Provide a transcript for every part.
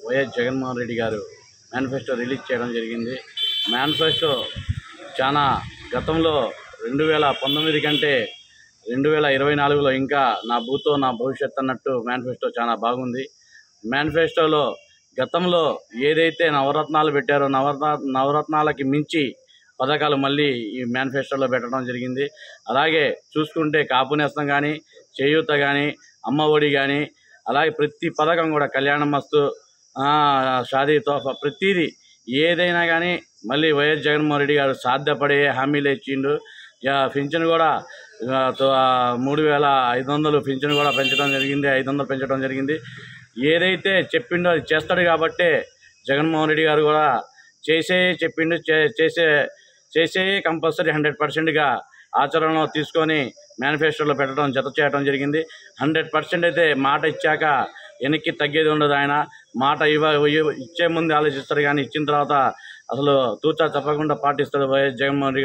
YS Jaganmohan Reddy గారు manifesto release చేయడం జరిగింది. మేనిఫెస్టో చాలా గతంలో 2019 కంటే 2024లో ఇంకా నా భూతో నా భవిష్యత్ అన్నట్టు మేనిఫెస్టో చాలా బాగుంది. మేనిఫెస్టోలో గతంలో ఏదైతే నవరత్నాలు పెట్టారో నవరత్నాలకి మించి పథకాలు మళ్ళీ ఈ మేనిఫెస్టోలో పెట్టడం జరిగింది. అలాగే చూసుకుంటే కాపు నేస్తం కానీ, చేయూత కానీ, అమ్మ ఒడి కానీ, అలాగే ప్రతి పథకం కూడా కళ్యాణమస్తు, షాదీ తోఫా ప్రతిదీ ఏదైనా కానీ మళ్ళీ వైఎస్ జగన్మోహన్ రెడ్డి గారు సాధ్యపడే హామీలు ఇచ్చిండు. పింఛను కూడా 3500 పింఛను కూడా పెంచడం జరిగింది, 500 పెంచడం జరిగింది. ఏదైతే చెప్పిండో అది చేస్తాడు కాబట్టే జగన్మోహన్ రెడ్డి గారు కూడా చెప్పిండు చేసే కంపల్సరీ 100%గా ఆచరణలో తీసుకొని మేనిఫెస్టోలో జత చేయడం జరిగింది. 100% అయితే మాట ఇచ్చాక వెనక్కి తగ్గేది ఉండదు. ఆయన మాట ఇచ్చే ముందు ఆలోచిస్తాడు, కానీ ఇచ్చిన తర్వాత అసలు తూచా తప్పకుండా పాటిస్తాడు వైఎస్ జగన్మోహన్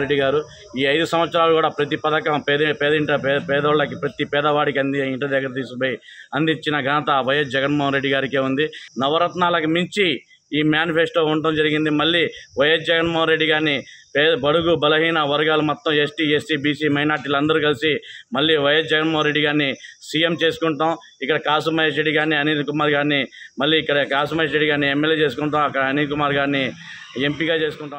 రెడ్డి గారు. ఈ 5 సంవత్సరాలు కూడా ప్రతి పథకం పేదోళ్ళకి ప్రతి పేదవాడికి ఇంటి దగ్గర తీసుకుపోయి అందించిన ఘనత వైఎస్ జగన్మోహన్ రెడ్డి గారికే ఉంది. నవరత్నాలకు మించి ఈ మేనిఫెస్టో ఉండటం జరిగింది. మళ్ళీ వైఎస్ జగన్మోహన్ రెడ్డి గారిని బడుగు బలహీన వర్గాలు మొత్తం ఎస్టీ, ఎస్సీ, బీసీ, మైనార్టీలు అందరూ కలిసి మళ్ళీ వైఎస్ జగన్మోహన్ రెడ్డి గారిని సీఎం చేసుకుంటాం. ఇక్కడ కాసు మహేష్ రెడ్డి గారిని, అనిల్ కుమార్ గారిని, మళ్ళీ ఇక్కడ కాసు మహేష్ రెడ్డి గారిని ఎమ్మెల్యే చేసుకుంటాం, అక్కడ అనిల్ కుమార్ గారిని ఎంపీగా చేసుకుంటాం.